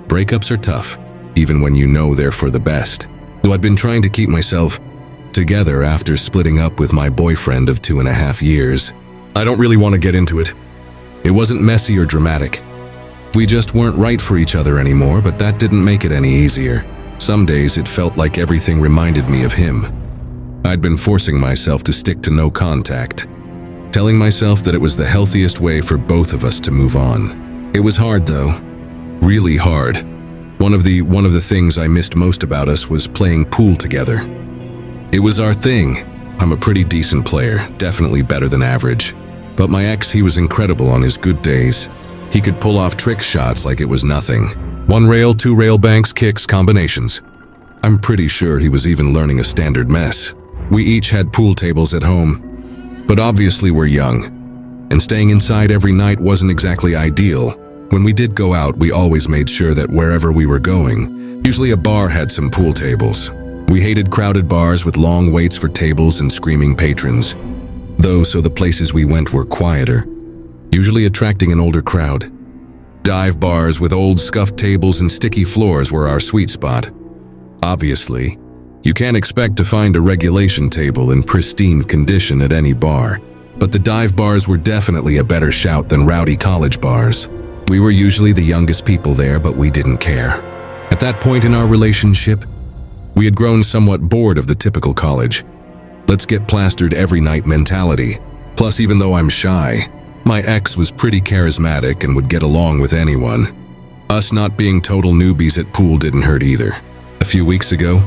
Breakups are tough, even when you know they're for the best. Though I'd been trying to keep myself together after splitting up with my boyfriend of 2.5 years. I don't really want to get into it. It wasn't messy or dramatic. We just weren't right for each other anymore, but that didn't make it any easier. Some days it felt like everything reminded me of him. I'd been forcing myself to stick to no contact, telling myself that it was the healthiest way for both of us to move on. It was hard though, really hard. One of the things I missed most about us was playing pool together. It was our thing. I'm a pretty decent player, definitely better than average. But my ex, he was incredible on his good days. He could pull off trick shots like it was nothing. 1 rail, 2 rail banks, kicks, combinations. I'm pretty sure he was even learning a standard mess. We each had pool tables at home, but obviously we're young, and staying inside every night wasn't exactly ideal. When we did go out, we always made sure that wherever we were going, usually a bar had some pool tables. We hated crowded bars with long waits for tables and screaming patrons, though, so the places we went were quieter, usually attracting an older crowd. Dive bars with old scuffed tables and sticky floors were our sweet spot. Obviously, you can't expect to find a regulation table in pristine condition at any bar, but the dive bars were definitely a better shout than rowdy college bars. We were usually the youngest people there, but we didn't care. At that point in our relationship, we had grown somewhat bored of the typical college, let's get plastered every night mentality. Plus, even though I'm shy, my ex was pretty charismatic and would get along with anyone. Us not being total newbies at pool didn't hurt either. A few weeks ago,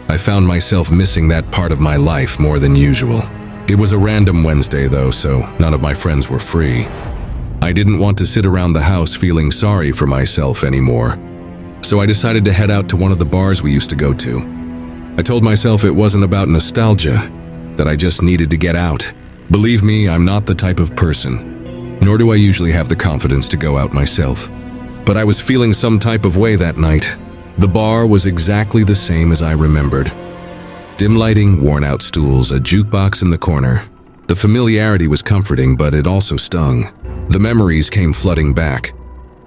I found myself missing that part of my life more than usual. It was a random Wednesday though, so none of my friends were free. I didn't want to sit around the house feeling sorry for myself anymore, so I decided to head out to one of the bars we used to go to. I told myself it wasn't about nostalgia, that I just needed to get out. Believe me, I'm not the type of person, nor do I usually have the confidence to go out myself. But I was feeling some type of way that night. The bar was exactly the same as I remembered. Dim lighting, worn-out stools, a jukebox in the corner. The familiarity was comforting, but it also stung. The memories came flooding back,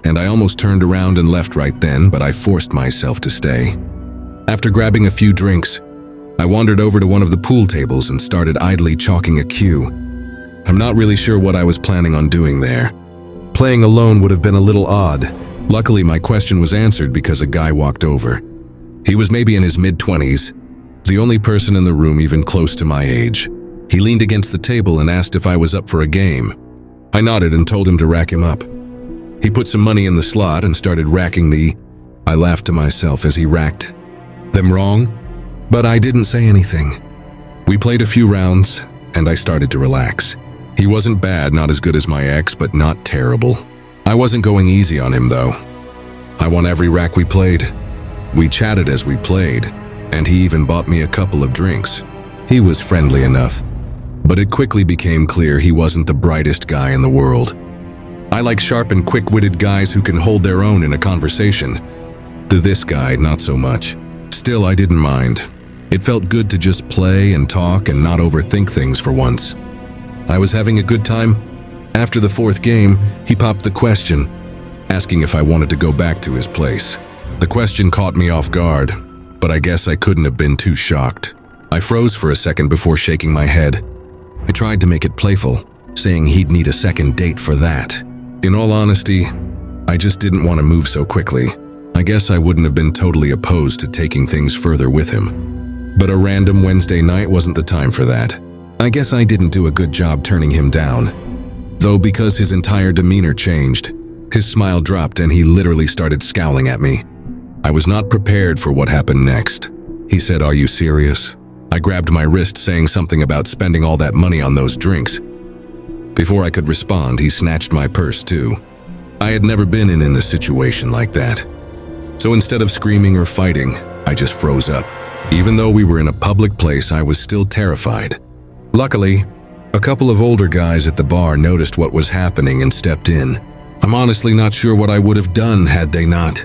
and I almost turned around and left right then, but I forced myself to stay. After grabbing a few drinks, I wandered over to one of the pool tables and started idly chalking a cue. I'm not really sure what I was planning on doing there. Playing alone would have been a little odd. Luckily, my question was answered because a guy walked over. He was maybe in his mid-20s, the only person in the room even close to my age. He leaned against the table and asked if I was up for a game. I nodded and told him to rack him up. He put some money in the slot and started racking I laughed to myself as he racked them wrong, but I didn't say anything. We played a few rounds, and I started to relax. He wasn't bad, not as good as my ex, but not terrible. I wasn't going easy on him, though. I won every rack we played. We chatted as we played, and he even bought me a couple of drinks. He was friendly enough, but it quickly became clear he wasn't the brightest guy in the world. I like sharp and quick-witted guys who can hold their own in a conversation. To this guy, not so much. Still, I didn't mind. It felt good to just play and talk and not overthink things for once. I was having a good time. After the 4th game, he popped the question, asking if I wanted to go back to his place. The question caught me off guard, but I guess I couldn't have been too shocked. I froze for a second before shaking my head. I tried to make it playful, saying he'd need a second date for that. In all honesty, I just didn't want to move so quickly. I guess I wouldn't have been totally opposed to taking things further with him. But a random Wednesday night wasn't the time for that. I guess I didn't do a good job turning him down. Though because his entire demeanor changed, his smile dropped and he literally started scowling at me. I was not prepared for what happened next. He said, "Are you serious?" I grabbed my wrist, saying something about spending all that money on those drinks. Before I could respond, he snatched my purse too. I had never been in a situation like that. So instead of screaming or fighting, I just froze up. Even though we were in a public place, I was still terrified. Luckily, a couple of older guys at the bar noticed what was happening and stepped in. I'm honestly not sure what I would have done had they not.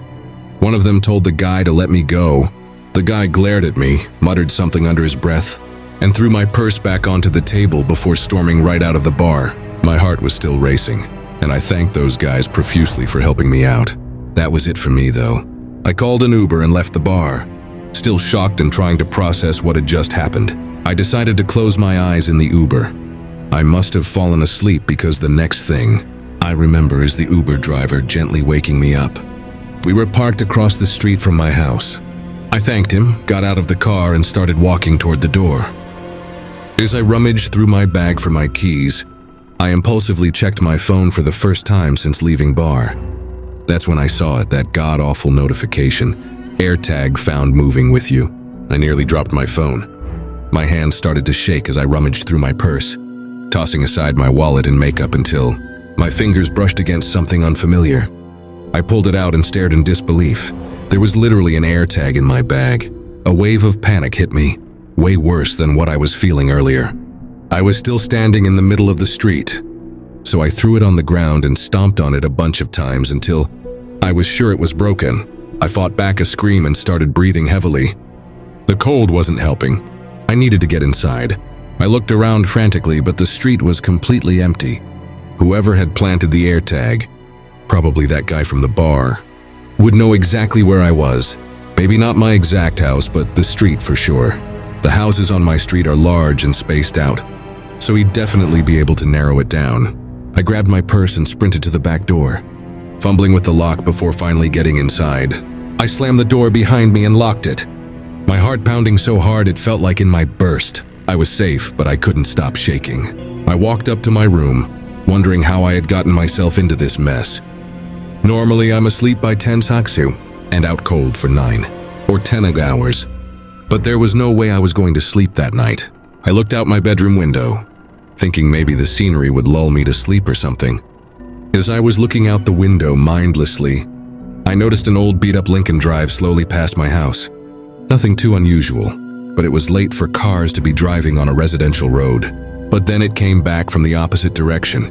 One of them told the guy to let me go. The guy glared at me, muttered something under his breath, and threw my purse back onto the table before storming right out of the bar. My heart was still racing, and I thanked those guys profusely for helping me out. That was it for me, though. I called an Uber and left the bar. Still shocked and trying to process what had just happened, I decided to close my eyes in the Uber. I must have fallen asleep because the next thing I remember is the Uber driver gently waking me up. We were parked across the street from my house. I thanked him, got out of the car, and started walking toward the door. As I rummaged through my bag for my keys, I impulsively checked my phone for the first time since leaving bar. That's when I saw it, that god-awful notification. AirTag found moving with you. I nearly dropped my phone. My hand started to shake as I rummaged through my purse, tossing aside my wallet and makeup until my fingers brushed against something unfamiliar. I pulled it out and stared in disbelief. There was literally an AirTag in my bag. A wave of panic hit me, way worse than what I was feeling earlier. I was still standing in the middle of the street, so I threw it on the ground and stomped on it a bunch of times until I was sure it was broken. I fought back a scream and started breathing heavily. The cold wasn't helping. I needed to get inside. I looked around frantically, but the street was completely empty. Whoever had planted the AirTag, probably that guy from the bar, would know exactly where I was. Maybe not my exact house, but the street for sure. The houses on my street are large and spaced out, so he'd definitely be able to narrow it down. I grabbed my purse and sprinted to the back door, fumbling with the lock before finally getting inside. I slammed the door behind me and locked it, my heart pounding so hard it felt like it might burst. I was safe, but I couldn't stop shaking. I walked up to my room, wondering how I had gotten myself into this mess. Normally, I'm asleep by 10 saksu and out cold for 9 or 10 hours, but there was no way I was going to sleep that night. I looked out my bedroom window, thinking maybe the scenery would lull me to sleep or something. As I was looking out the window mindlessly, I noticed an old beat-up Lincoln drive slowly past my house. Nothing too unusual, but it was late for cars to be driving on a residential road. But then it came back from the opposite direction,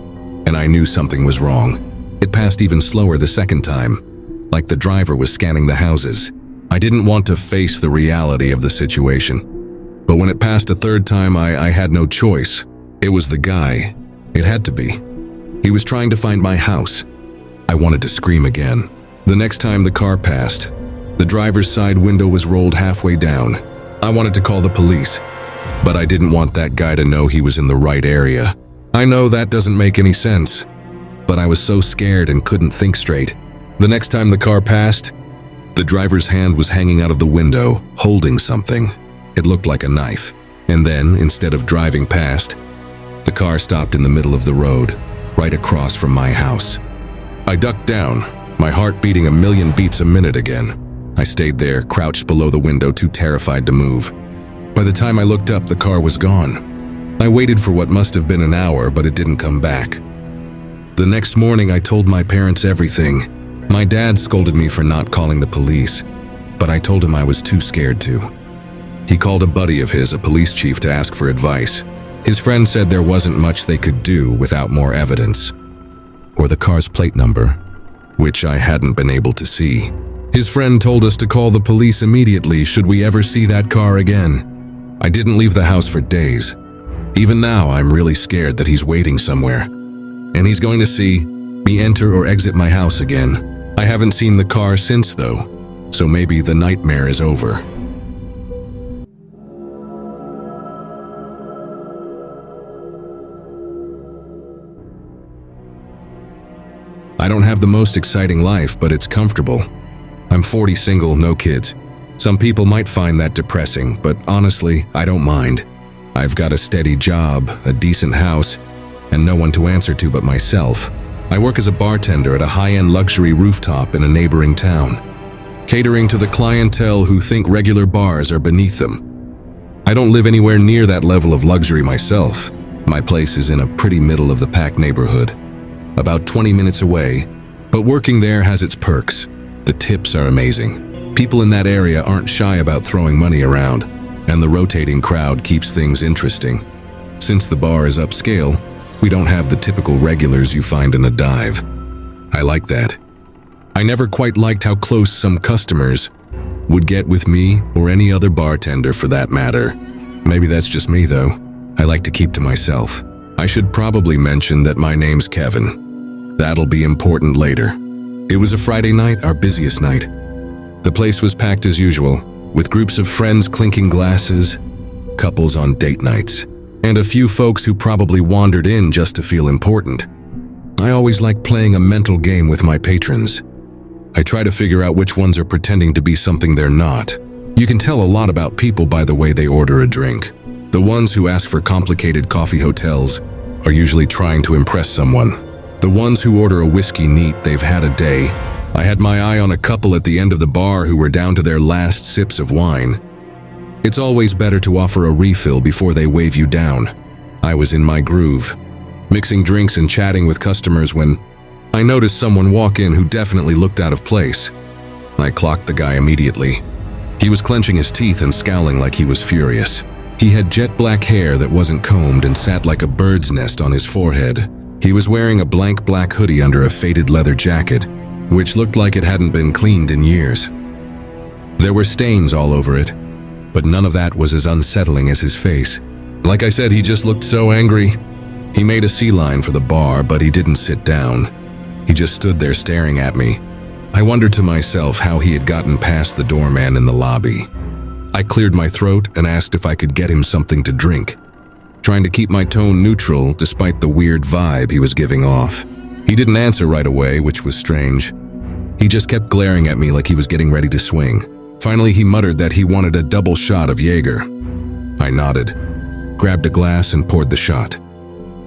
and I knew something was wrong. It passed even slower the second time, like the driver was scanning the houses. I didn't want to face the reality of the situation, but when it passed a third time, I had no choice. It was the guy. It had to be. He was trying to find my house. I wanted to scream again. The next time the car passed, the driver's side window was rolled halfway down. I wanted to call the police, but I didn't want that guy to know he was in the right area. I know that doesn't make any sense, but I was so scared and couldn't think straight. The next time the car passed, the driver's hand was hanging out of the window, holding something. It looked like a knife. And then, instead of driving past, the car stopped in the middle of the road, right across from my house. I ducked down, my heart beating a million beats a minute again. I stayed there, crouched below the window, too terrified to move. By the time I looked up, the car was gone. I waited for what must have been an hour, but it didn't come back. The next morning, I told my parents everything. My dad scolded me for not calling the police, but I told him I was too scared to. He called a buddy of his, a police chief, to ask for advice. His friend said there wasn't much they could do without more evidence, or the car's plate number, which I hadn't been able to see. His friend told us to call the police immediately should we ever see that car again. I didn't leave the house for days. Even now, I'm really scared that he's waiting somewhere, and he's going to see me enter or exit my house again. I haven't seen the car since, though, so maybe the nightmare is over. I don't have the most exciting life, but it's comfortable. I'm 40, single, no kids. Some people might find that depressing, but honestly, I don't mind. I've got a steady job, a decent house, and no one to answer to but myself. I work as a bartender at a high-end luxury rooftop in a neighboring town, catering to the clientele who think regular bars are beneath them. I don't live anywhere near that level of luxury myself. My place is in a pretty middle-of-the-pack neighborhood, about 20 minutes away, but working there has its perks. The tips are amazing. People in that area aren't shy about throwing money around, and the rotating crowd keeps things interesting. Since the bar is upscale, we don't have the typical regulars you find in a dive. I like that. I never quite liked how close some customers would get with me or any other bartender for that matter. Maybe that's just me though. I like to keep to myself. I should probably mention that my name's Kevin. That'll be important later. It was a Friday night, our busiest night. The The place was packed as usual, with groups of friends clinking glasses, couples on date nights, and a few folks who probably wandered in just to feel important. I always like playing a mental game with my patrons. I try to figure out which ones are pretending to be something they're not. You can tell a lot about people by the way they order a drink. The ones who ask for complicated coffee hotels are usually trying to impress someone. The ones who order a whiskey neat, they've had a day. I had my eye on a couple at the end of the bar who were down to their last sips of wine. It's always better to offer a refill before they wave you down. I was in my groove, mixing drinks and chatting with customers when I noticed someone walk in who definitely looked out of place. I clocked the guy immediately. He was clenching his teeth and scowling like he was furious. He had jet black hair that wasn't combed and sat like a bird's nest on his forehead. He was wearing a blank black hoodie under a faded leather jacket, which looked like it hadn't been cleaned in years. There were stains all over it, but none of that was as unsettling as his face. Like I said, he just looked so angry. He made a sea line for the bar, but he didn't sit down. He just stood there staring at me. I wondered to myself how he had gotten past the doorman in the lobby. I cleared my throat and asked if I could get him something to drink, trying to keep my tone neutral despite the weird vibe he was giving off. He didn't answer right away, which was strange. He just kept glaring at me like he was getting ready to swing. Finally, he muttered that he wanted a double shot of Jaeger. I nodded, grabbed a glass and poured the shot.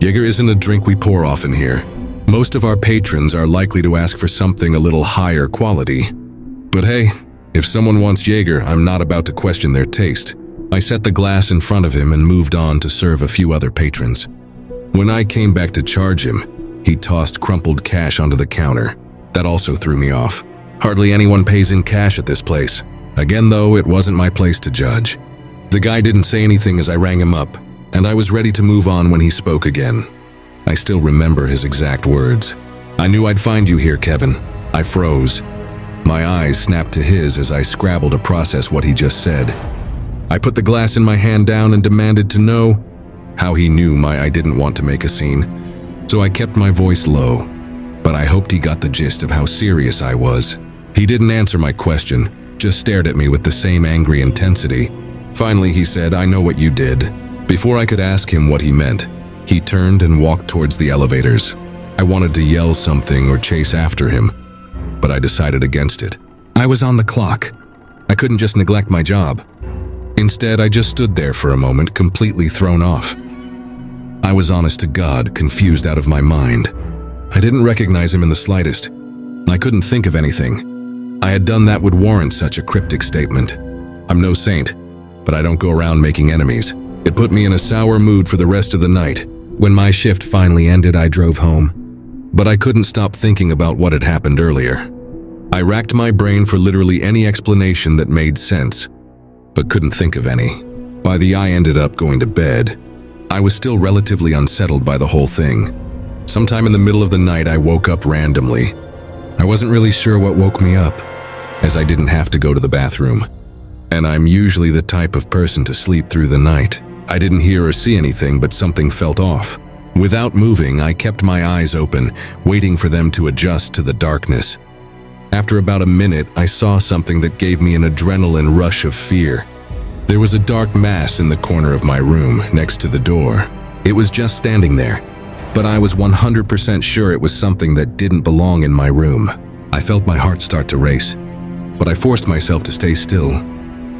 Jaeger isn't a drink we pour often here. Most of our patrons are likely to ask for something a little higher quality. But hey, if someone wants Jaeger, I'm not about to question their taste. I set the glass in front of him and moved on to serve a few other patrons. When I came back to charge him, he tossed crumpled cash onto the counter. That also threw me off. Hardly anyone pays in cash at this place. Again, though, it wasn't my place to judge. The guy didn't say anything as I rang him up, and I was ready to move on when he spoke again. I still remember his exact words. "I knew I'd find you here, Kevin." I froze. My eyes snapped to his as I scrabbled to process what he just said. I put the glass in my hand down and demanded to know how he knew I didn't want to make a scene, so I kept my voice low, but I hoped he got the gist of how serious I was. He didn't answer my question, just stared at me with the same angry intensity. Finally, he said, "I know what you did." Before I could ask him what he meant, he turned and walked towards the elevators. I wanted to yell something or chase after him, but I decided against it. I was on the clock. I couldn't just neglect my job. Instead, I just stood there for a moment, completely thrown off. I was honest to God, confused out of my mind. I didn't recognize him in the slightest. I couldn't think of anything I had done that would warrant such a cryptic statement. I'm no saint, but I don't go around making enemies. It put me in a sour mood for the rest of the night. When my shift finally ended, I drove home, but I couldn't stop thinking about what had happened earlier. I racked my brain for literally any explanation that made sense, but couldn't think of any. By the I ended up going to bed, I was still relatively unsettled by the whole thing. Sometime in the middle of the night, I woke up randomly. I wasn't really sure what woke me up, as I didn't have to go to the bathroom, and I'm usually the type of person to sleep through the night. I didn't hear or see anything, but something felt off. Without moving, I kept my eyes open, waiting for them to adjust to the darkness. After about a minute, I saw something that gave me an adrenaline rush of fear. There was a dark mass in the corner of my room, next to the door. It was just standing there, but I was 100% sure it was something that didn't belong in my room. I felt my heart start to race, but I forced myself to stay still,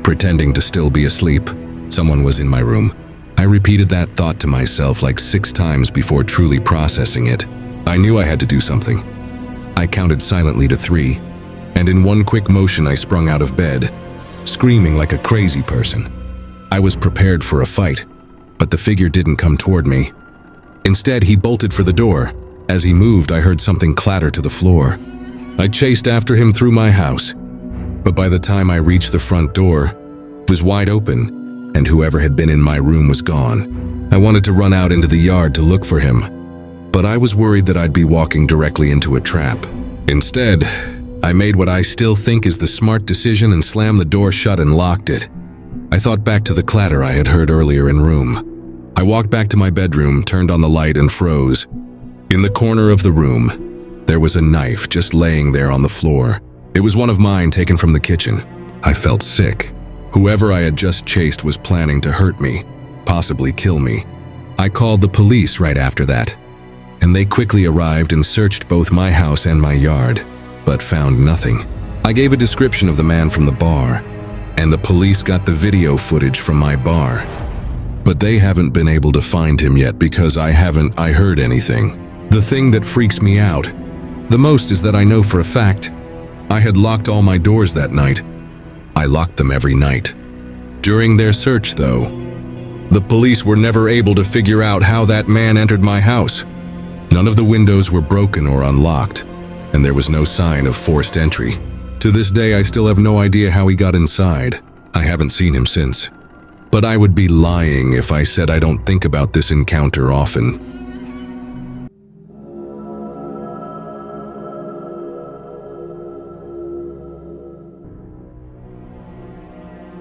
pretending to still be asleep. Someone was in my room. I repeated that thought to myself like 6 times before truly processing it. I knew I had to do something. I counted silently to 3, and in one quick motion I sprung out of bed, screaming like a crazy person. I was prepared for a fight, but the figure didn't come toward me. Instead, he bolted for the door. As he moved, I heard something clatter to the floor. I chased after him through my house, but by the time I reached the front door, it was wide open, and whoever had been in my room was gone. I wanted to run out into the yard to look for him, but I was worried that I'd be walking directly into a trap. Instead, I made what I still think is the smart decision and slammed the door shut and locked it. I thought back to the clatter I had heard earlier in room. I walked back to my bedroom, turned on the light, and froze. In the corner of the room, there was a knife just laying there on the floor. It was one of mine taken from the kitchen. I felt sick. Whoever I had just chased was planning to hurt me, possibly kill me. I called the police right after that, and they quickly arrived and searched both my house and my yard, but found nothing. I gave a description of the man from the bar, and the police got the video footage from my bar. But they haven't been able to find him yet because I heard anything. The thing that freaks me out the most is that I know for a fact I had locked all my doors that night. I locked them every night. During their search, though, the police were never able to figure out how that man entered my house. None of the windows were broken or unlocked, and there was no sign of forced entry. To this day, I still have no idea how he got inside. I haven't seen him since. But I would be lying if I said I don't think about this encounter often.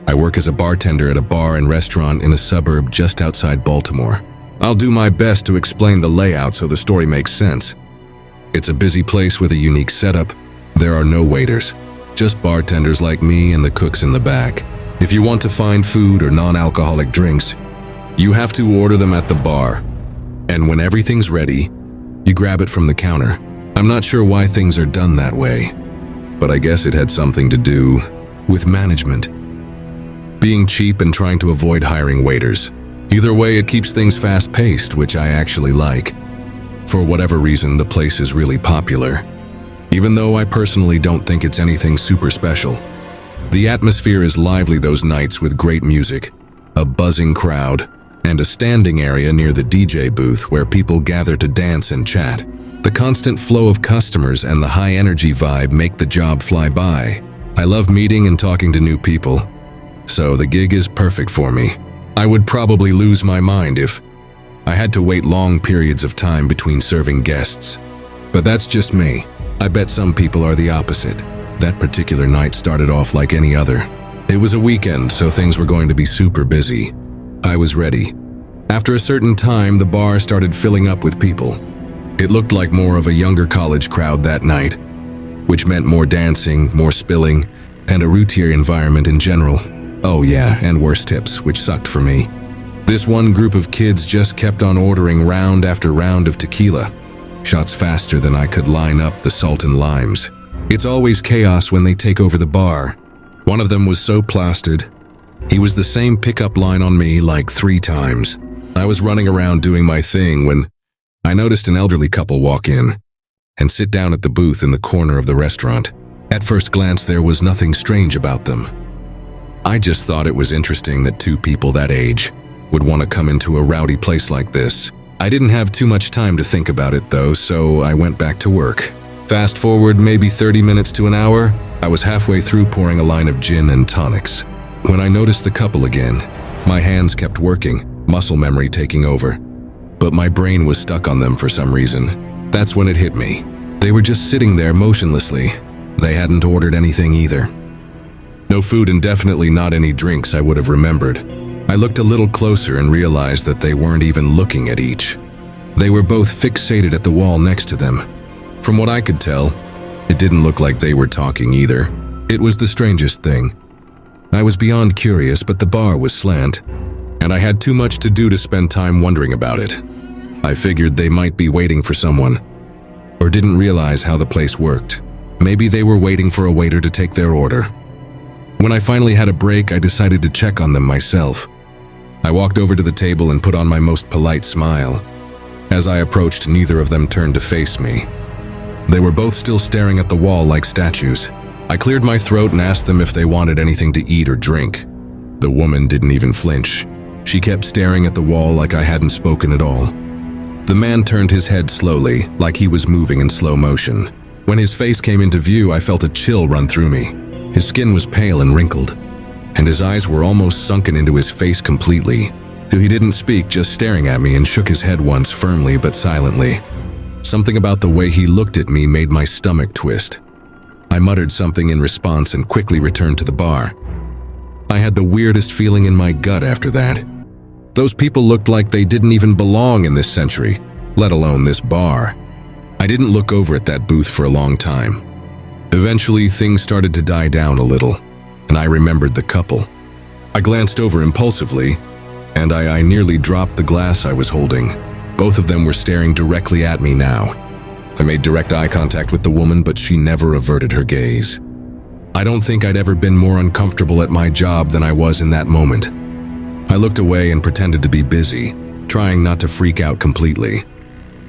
I work as a bartender at a bar and restaurant in a suburb just outside Baltimore. I'll do my best to explain the layout so the story makes sense. It's a busy place with a unique setup. There are no waiters, just bartenders like me and the cooks in the back. If you want to find food or non-alcoholic drinks, you have to order them at the bar. And when everything's ready, you grab it from the counter. I'm not sure why things are done that way, but I guess it had something to do with management. Being cheap and trying to avoid hiring waiters. Either way, it keeps things fast-paced, which I actually like. For whatever reason, the place is really popular, even though I personally don't think it's anything super special. The atmosphere is lively those nights with great music, a buzzing crowd, and a standing area near the DJ booth where people gather to dance and chat. The constant flow of customers and the high-energy vibe make the job fly by. I love meeting and talking to new people, so the gig is perfect for me. I would probably lose my mind if I had to wait long periods of time between serving guests. But that's just me. I bet some people are the opposite. That particular night started off like any other. It was a weekend, so things were going to be super busy. I was ready. After a certain time, the bar started filling up with people. It looked like more of a younger college crowd that night, which meant more dancing, more spilling, and a rootier environment in general. Oh yeah, and worse tips, which sucked for me. This one group of kids just kept on ordering round after round of tequila, shots faster than I could line up the salt and limes. It's always chaos when they take over the bar. One of them was so plastered, he was the same pickup line on me like 3 times. I was running around doing my thing when I noticed an elderly couple walk in and sit down at the booth in the corner of the restaurant. At first glance, there was nothing strange about them. I just thought it was interesting that 2 people that age would want to come into a rowdy place like this. I didn't have too much time to think about it though, so I went back to work. Fast forward maybe 30 minutes to an hour, I was halfway through pouring a line of gin and tonics. When I noticed the couple again, my hands kept working, muscle memory taking over. But my brain was stuck on them for some reason. That's when it hit me. They were just sitting there motionlessly. They hadn't ordered anything either. No food and definitely not any drinks I would have remembered. I looked a little closer and realized that they weren't even looking at each. They were both fixated at the wall next to them. From what I could tell, it didn't look like they were talking either. It was the strangest thing. I was beyond curious, but the bar was slant, and I had too much to do to spend time wondering about it. I figured they might be waiting for someone, or didn't realize how the place worked. Maybe they were waiting for a waiter to take their order. When I finally had a break, I decided to check on them myself. I walked over to the table and put on my most polite smile. As I approached, neither of them turned to face me. They were both still staring at the wall like statues. I cleared my throat and asked them if they wanted anything to eat or drink. The woman didn't even flinch. She kept staring at the wall like I hadn't spoken at all. The man turned his head slowly, like he was moving in slow motion. When his face came into view, I felt a chill run through me. His skin was pale and wrinkled, and his eyes were almost sunken into his face completely. He didn't speak, just staring at me, and shook his head once firmly but silently. Something about the way he looked at me made my stomach twist. I muttered something in response and quickly returned to the bar. I had the weirdest feeling in my gut after that. Those people looked like they didn't even belong in this century, let alone this bar. I didn't look over at that booth for a long time. Eventually, things started to die down a little, and I remembered the couple. I glanced over impulsively, and I nearly dropped the glass I was holding. Both of them were staring directly at me now. I made direct eye contact with the woman, but she never averted her gaze. I don't think I'd ever been more uncomfortable at my job than I was in that moment. I looked away and pretended to be busy, trying not to freak out completely.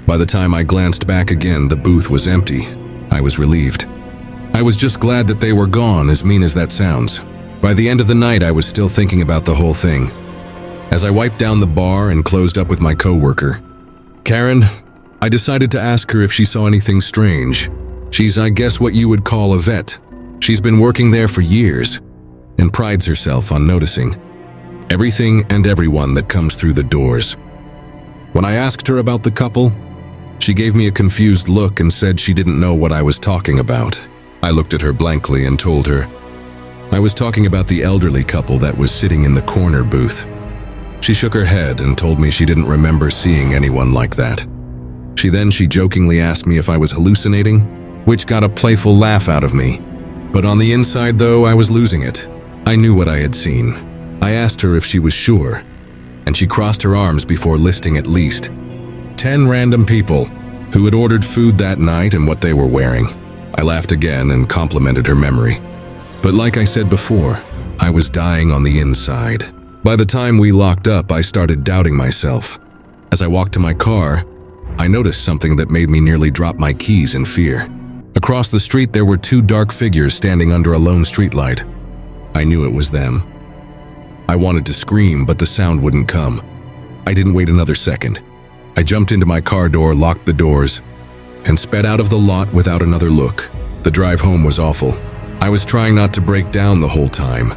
By the time I glanced back again, the booth was empty. I was relieved. I was just glad that they were gone, as mean as that sounds. By the end of the night, I was still thinking about the whole thing. As I wiped down the bar and closed up with my coworker, Karen, I decided to ask her if she saw anything strange. She's, I guess, what you would call a vet. She's been working there for years and prides herself on noticing everything and everyone that comes through the doors. When I asked her about the couple, she gave me a confused look and said she didn't know what I was talking about. I looked at her blankly and told her I was talking about the elderly couple that was sitting in the corner booth. She shook her head and told me she didn't remember seeing anyone like that. She jokingly asked me if I was hallucinating, which got a playful laugh out of me. But on the inside, though, I was losing it. I knew what I had seen. I asked her if she was sure, and she crossed her arms before listing at least 10 random people who had ordered food that night and what they were wearing. I laughed again and complimented her memory. But like I said before, I was dying on the inside. By the time we locked up, I started doubting myself. As I walked to my car, I noticed something that made me nearly drop my keys in fear. Across the street, there were 2 dark figures standing under a lone streetlight. I knew it was them. I wanted to scream, but the sound wouldn't come. I didn't wait another second. I jumped into my car door, locked the doors, and sped out of the lot without another look. The drive home was awful. I was trying not to break down the whole time.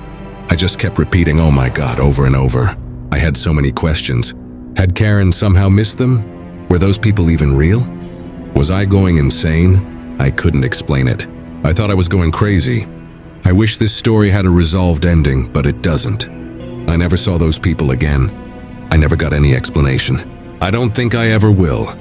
I just kept repeating, "Oh my God," over and over. I had so many questions. Had Karen somehow missed them? Were those people even real? Was I going insane? I couldn't explain it. I thought I was going crazy. I wish this story had a resolved ending, but it doesn't. I never saw those people again. I never got any explanation. I don't think I ever will.